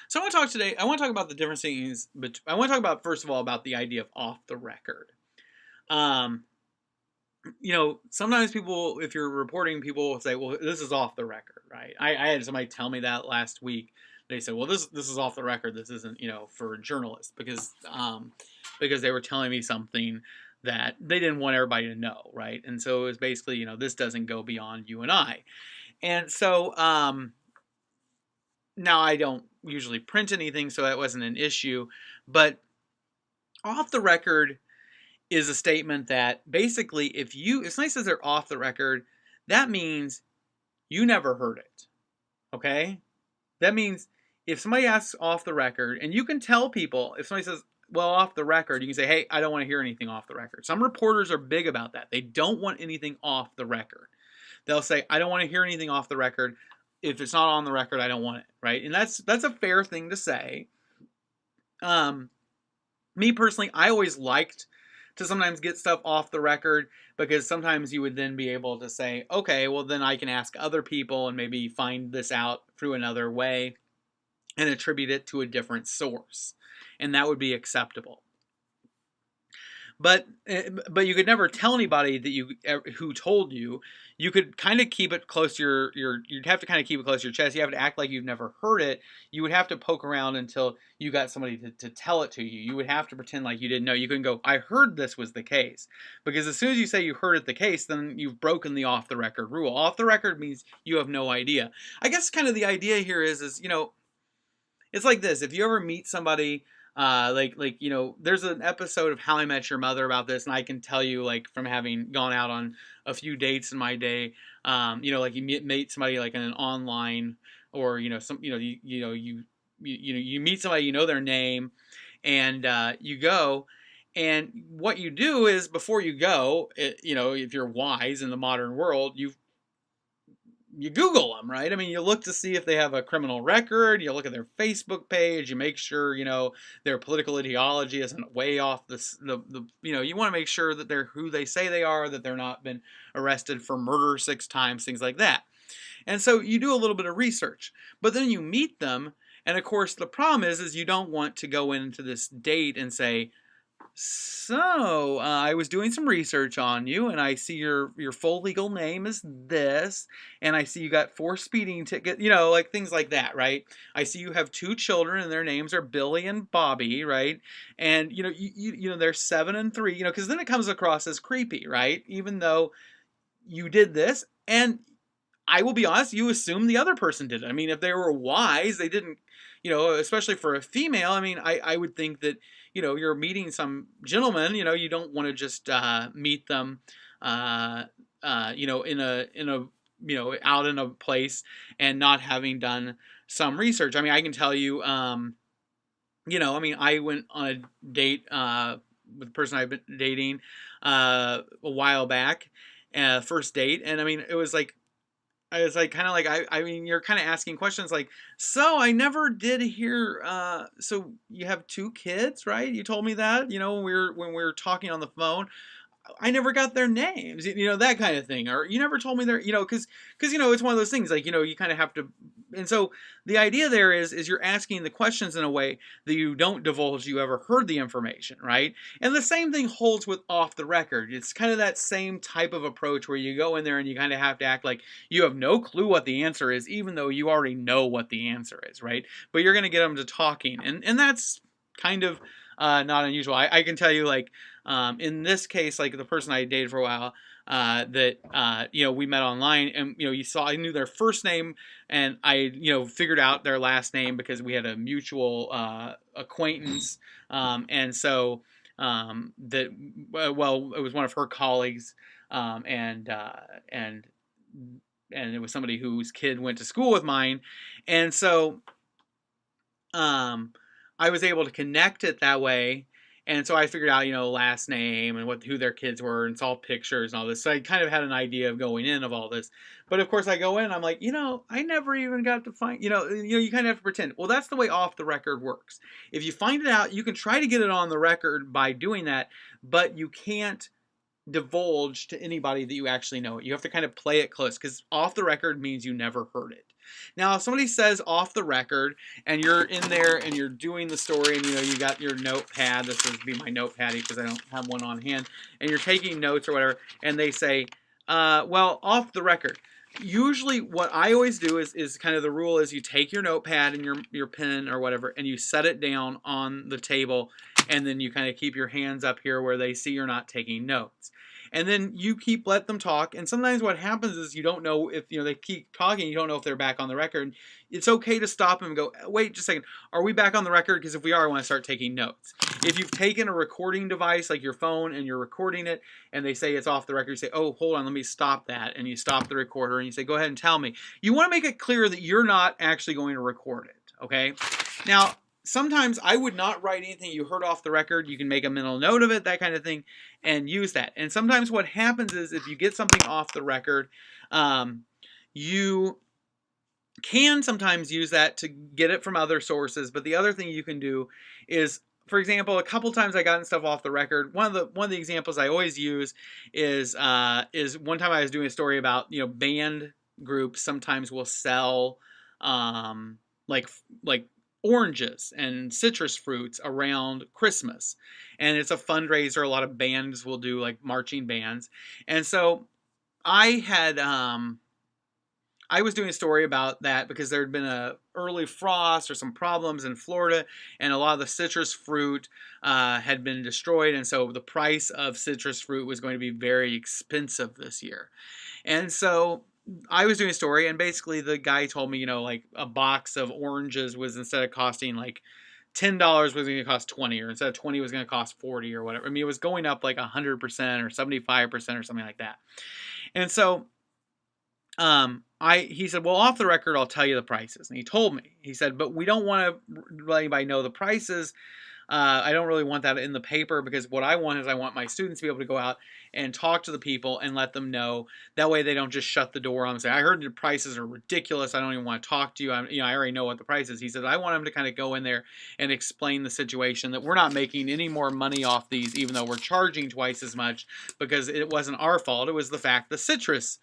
So I want to talk today. I want to talk about the different things, but I want to talk about first of all about the idea of off the record. Um, sometimes people, if you're reporting, people will say, "Well, this is off the record," right? I had somebody tell me that last week. They said, "Well, this is off the record. This isn't, for journalists because they were telling me something that they didn't want everybody to know, right?" And so it was basically, this doesn't go beyond you and I. And so now I don't usually print anything, so that wasn't an issue. But off the record is a statement that basically, if somebody says they're off the record, that means you never heard it. Okay? That means if somebody asks off the record, and you can tell people, if somebody says, well, off the record, you can say, hey, I don't want to hear anything off the record. Some reporters are big about that. They don't want anything off the record. They'll say, I don't want to hear anything off the record. If it's not on the record, I don't want it, right? And that's a fair thing to say. Me personally, I always liked to sometimes get stuff off the record because sometimes you would then be able to say, okay, well then I can ask other people and maybe find this out through another way and attribute it to a different source, and that would be acceptable. But you could never tell anybody that who told you. You could kind of keep it close to you'd have to kind of keep it close to your chest. You have to act like you've never heard it. You would have to poke around until you got somebody to tell it to you. You would have to pretend like you didn't know. You couldn't go, I heard this was the case. Because as soon as you say you heard it the case, then you've broken the off the record rule. Off the record means you have no idea. I guess kind of the idea here is it's like this. If you ever meet somebody, there's an episode of How I Met Your Mother about this, and I can tell you, like, from having gone out on a few dates in my day, like you meet somebody like in an online, or you meet somebody, you know their name, and you go. And what you do is, before you go, if you're wise in the modern world, you Google them, right? I mean, you look to see if they have a criminal record. You look at their Facebook page. You make sure their political ideology isn't way off you want to make sure that they're who they say they are, that they're not been arrested for murder 6 times, things like that. And so you do a little bit of research, but then you meet them, and of course the problem is you don't want to go into this date and say, so, I was doing some research on you, and I see your full legal name is this, and I see you got 4 speeding tickets, like things like that, right? I see you have 2 children, and their names are Billy and Bobby, right? And they're 7 and 3, because then it comes across as creepy, right? Even though you did this, and I will be honest, you assume the other person did it. I mean, if they were wise, they didn't, especially for a female. I mean, I would think that, you're meeting some gentleman, you don't want to just meet them, in a out in a place and not having done some research. I mean, I can tell you, I mean, I went on a date with the person I've been dating a while back, first date, and I mean, it was like, kind of like, I mean, you're kind of asking questions like, so I never did hear, so you have 2 kids, right? You told me that, when we were talking on the phone. I never got their names, that kind of thing. Or you never told me their, because it's one of those things, like, you kind of have to. And so the idea there is you're asking the questions in a way that you don't divulge you ever heard the information, right? And the same thing holds with off the record. It's kind of that same type of approach where you go in there and you kind of have to act like you have no clue what the answer is, even though you already know what the answer is, right? But you're going to get them to talking. And that's kind of not unusual. I can tell you, like, in this case, like the person I dated for a while, that we met online, and I knew their first name, and I figured out their last name because we had a mutual acquaintance, and so that well, it was one of her colleagues, and it was somebody whose kid went to school with mine, and so I was able to connect it that way. And so I figured out, last name and who their kids were, and saw pictures and all this. So I kind of had an idea of going in of all this. But of course I go in, I'm like, I never even got to find, you kind of have to pretend. Well, that's the way off the record works. If you find it out, you can try to get it on the record by doing that, but you can't divulge to anybody that you actually know. You have to kind of play it close, because off the record means you never heard it. Now, if somebody says off the record and you're in there and you're doing the story and you got your notepad, this would be my notepad because I don't have one on hand, and you're taking notes or whatever, and they say, well, off the record. Usually what I always do is kind of the rule is you take your notepad and your pen or whatever and you set it down on the table, and then you kind of keep your hands up here where they see you're not taking notes. And then you let them talk, and sometimes what happens is you don't know if they keep talking, you don't know if they're back on the record. It's okay to stop them and go, wait just a second, are we back on the record? Because if we are, I want to start taking notes. If you've taken a recording device like your phone and you're recording it and they say it's off the record, you say, oh, hold on, let me stop that, and you stop the recorder and you say, go ahead and tell me. You want to make it clear that you're not actually going to record it, okay? Now, sometimes I would not write anything you heard off the record. You can make a mental note of it, that kind of thing, and use that. And sometimes what happens is if you get something off the record, you can sometimes use that to get it from other sources. But the other thing you can do is, for example, a couple times I gotten stuff off the record. One of the examples I always use is one time I was doing a story about band groups sometimes will sell like oranges and citrus fruits around Christmas, and it's a fundraiser. A lot of bands will do, like marching bands, and so I was doing a story about that because there had been a early frost or some problems in Florida, and a lot of the citrus fruit had been destroyed, and so the price of citrus fruit was going to be very expensive this year. And so I was doing a story, and basically the guy told me, like a box of oranges was, instead of costing like $10, was going to cost 20, or instead of 20 was going to cost 40 or whatever. I mean, it was going up like 100% or 75% or something like that. And so he said, well, off the record, I'll tell you the prices. And he told me, he said, but we don't want to let anybody know the prices. I don't really want that in the paper, because what I want is I want my students to be able to go out and talk to the people and let them know. That way they don't just shut the door on and say, I heard your prices are ridiculous, I don't even want to talk to you. I already know what the price is. He said, I want them to kind of go in there and explain the situation, that we're not making any more money off these, even though we're charging twice as much, because it wasn't our fault. It was the fact the citrus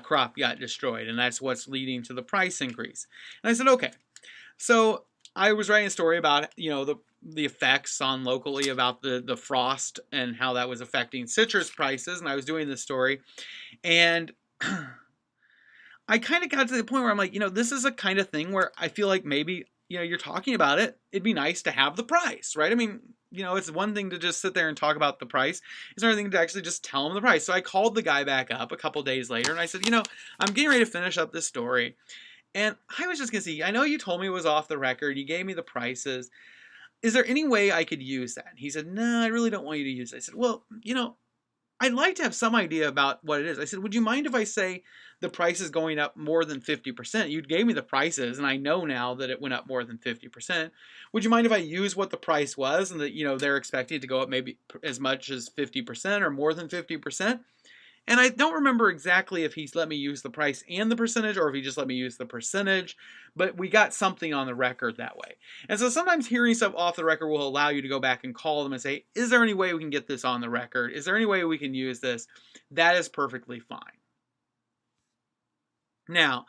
crop got destroyed, and that's what's leading to the price increase. And I said, okay. So I was writing a story about the effects on locally about the frost and how that was affecting citrus prices, and I was doing this story, and I kind of got to the point where I'm like, this is a kind of thing where I feel like maybe you're talking about it, it'd be nice to have the price, right? I mean, it's one thing to just sit there and talk about the price. It's another thing to actually just tell them the price. So I called the guy back up a couple days later, and I said, I'm getting ready to finish up this story, and I was just going to see, I know you told me it was off the record, you gave me the prices. Is there any way I could use that? He said, no, I really don't want you to use it. I said, well, I'd like to have some idea about what it is. I said, would you mind if I say the price is going up more than 50%? You gave me the prices, and I know now that it went up more than 50%. Would you mind if I use what the price was, and that, they're expecting it to go up maybe as much as 50% or more than 50%? And I don't remember exactly if he's let me use the price and the percentage, or if he just let me use the percentage, but we got something on the record that way. And so sometimes hearing stuff off the record will allow you to go back and call them and say, is there any way we can get this on the record? Is there any way we can use this? That is perfectly fine. Now,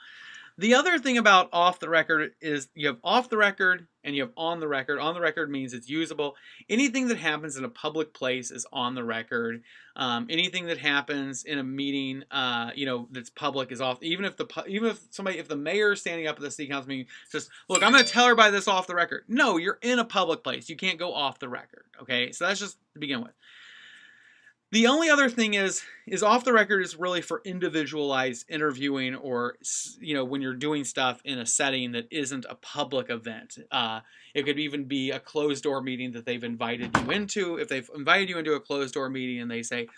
the other thing about off the record is you have off the record and you have on the record. On the record means it's usable. Anything that happens in a public place is on the record. Anything that happens in a meeting, that's public is off. Even if the mayor is standing up at the city council meeting says, "Look, I'm going to tell everybody this off the record." No, you're in a public place. You can't go off the record. Okay, so that's just to begin with. The only other thing is off the record is really for individualized interviewing, or when you're doing stuff in a setting that isn't a public event. It could even be a closed door meeting that they've invited you into. If they've invited you into a closed door meeting and they say,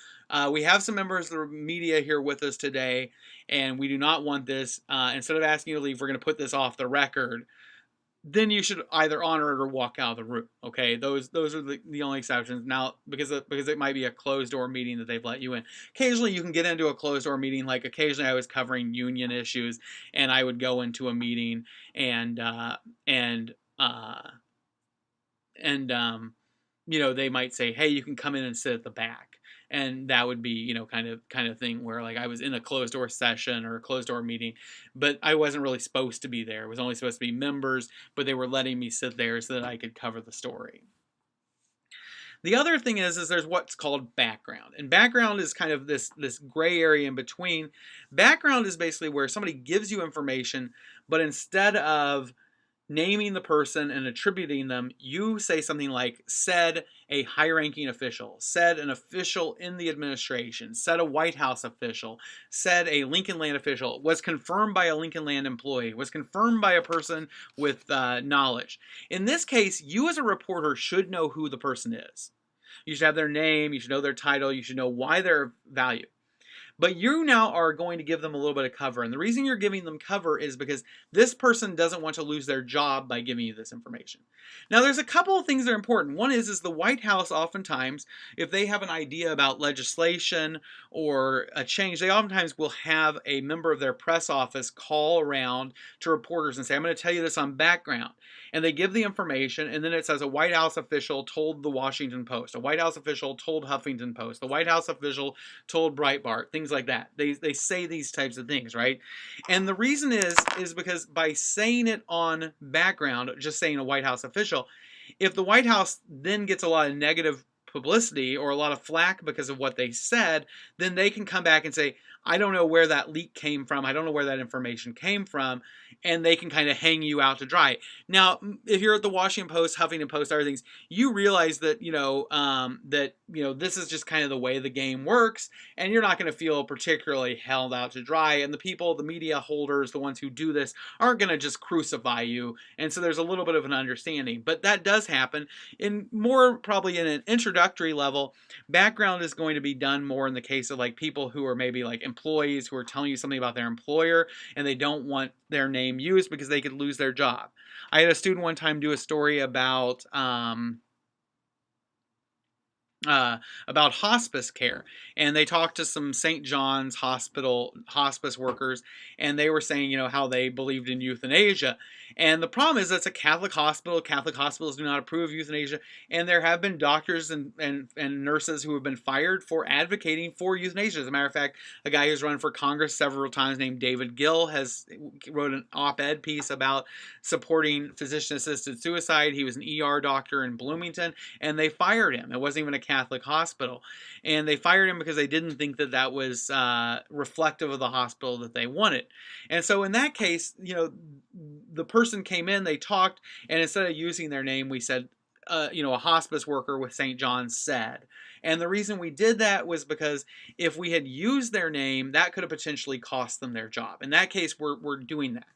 we have some members of the media here with us today, and we do not want this, instead of asking you to leave, we're going to put this off the record. Then you should either honor it or walk out of the room. Okay, those are the only exceptions. Now, because it might be a closed door meeting that they've let you in. Occasionally, you can get into a closed door meeting. Like occasionally, I was covering union issues, and I would go into a meeting, and they might say, "Hey, you can come in and sit at the back." and that would be, kind of thing where like I was in a closed door session or a closed door meeting, but I wasn't really supposed to be there. It was only supposed to be members, but they were letting me sit there so that I could cover the story. The other thing is there's what's called background. And background is kind of this gray area in between. Background is basically where somebody gives you information, but instead of naming the person and attributing them, you say something like, said a high-ranking official, said an official in the administration, said a White House official, said a Lincoln Land official, was confirmed by a Lincoln Land employee, was confirmed by a person with knowledge. In this case, you as a reporter should know who the person is. You should have their name, you should know their title, you should know why they're of value. But you now are going to give them a little bit of cover. And the reason you're giving them cover is because this person doesn't want to lose their job by giving you this information. Now, there's a couple of things that are important. One is the White House oftentimes, if they have an idea about legislation or a change, they oftentimes will have a member of their press office call around to reporters and say, I'm going to tell you this on background. And they give the information, and then it says a White House official told the Washington Post, a White House official told Huffington Post, the White House official told Breitbart, things like that. They say these types of things, right? And the reason is because by saying it on background, just saying a White House official, if the White House then gets a lot of negative publicity or a lot of flack because of what they said, then they can come back and say, I don't know where that leak came from. I don't know where that information came from. And they can kind of hang you out to dry. Now, if you're at the Washington Post, Huffington Post, other things, you realize that, this is just kind of the way the game works. And you're not going to feel particularly held out to dry. And the people, the media holders, the ones who do this, aren't going to just crucify you. And so there's a little bit of an understanding. But that does happen. In more probably in an introductory level, background is going to be done more in the case of like people who are maybe like employees who are telling you something about their employer and they don't want their name used because they could lose their job. I had a student one time do a story about hospice care, and they talked to some St. John's Hospital hospice workers, and they were saying, how they believed in euthanasia. And the problem is that's a Catholic hospital. Catholic hospitals do not approve of euthanasia, and there have been doctors and nurses who have been fired for advocating for euthanasia. As a matter of fact, a guy who's run for Congress several times named David Gill wrote an op-ed piece about supporting physician-assisted suicide. He was an ER doctor in Bloomington, and they fired him. It wasn't even a Catholic hospital, and they fired him because they didn't think that that was reflective of the hospital that they wanted. And so in that case, the person came in, they talked, and instead of using their name, we said, a hospice worker with St. John's said. And the reason we did that was because if we had used their name, that could have potentially cost them their job. In that case, we're doing that.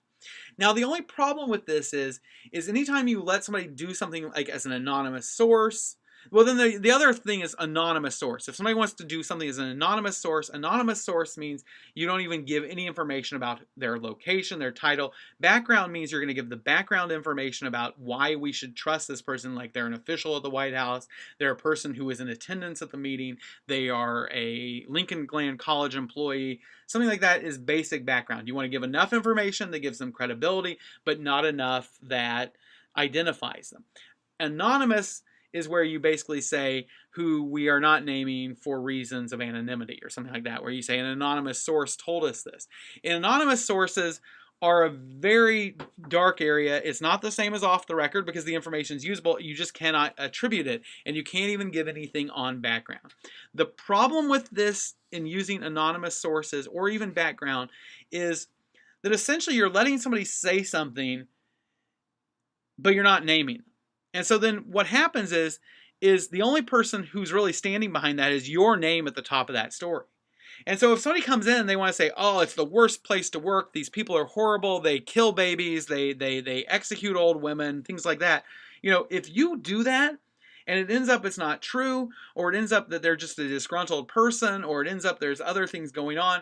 Now, the only problem with this is anytime you let somebody do something like as an anonymous source, well, then the other thing is anonymous source. If somebody wants to do something as an anonymous source means you don't even give any information about their location, their title. Background means you're going to give the background information about why we should trust this person, like they're an official at the White House, they're a person who is in attendance at the meeting, they are a Lincoln Land College employee. Something like that is basic background. You want to give enough information that gives them credibility, but not enough that identifies them. Anonymous is where you basically say who we are not naming for reasons of anonymity or something like that, where you say an anonymous source told us this. And anonymous sources are a very dark area. It's not the same as off the record because the information is usable. You just cannot attribute it, and you can't even give anything on background. The problem with this in using anonymous sources or even background is that essentially you're letting somebody say something, but you're not naming them. And so then what happens is the only person who's really standing behind that is your name at the top of that story. And so if somebody comes in and they want to say, oh, it's the worst place to work, these people are horrible, they kill babies, they execute old women, things like that. If you do that and it ends up it's not true, or it ends up that they're just a disgruntled person, or it ends up there's other things going on,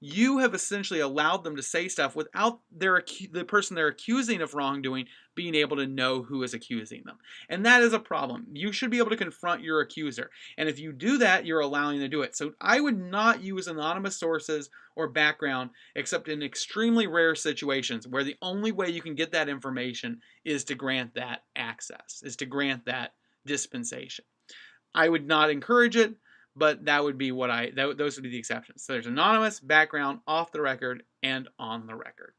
you have essentially allowed them to say stuff without the person they're accusing of wrongdoing being able to know who is accusing them. And that is a problem. You should be able to confront your accuser. And if you do that, you're allowing them to do it. So I would not use anonymous sources or background except in extremely rare situations where the only way you can get that information is to grant that access, is to grant that dispensation. I would not encourage it, but that would be those would be the exceptions. So there's anonymous, background, off the record, and on the record.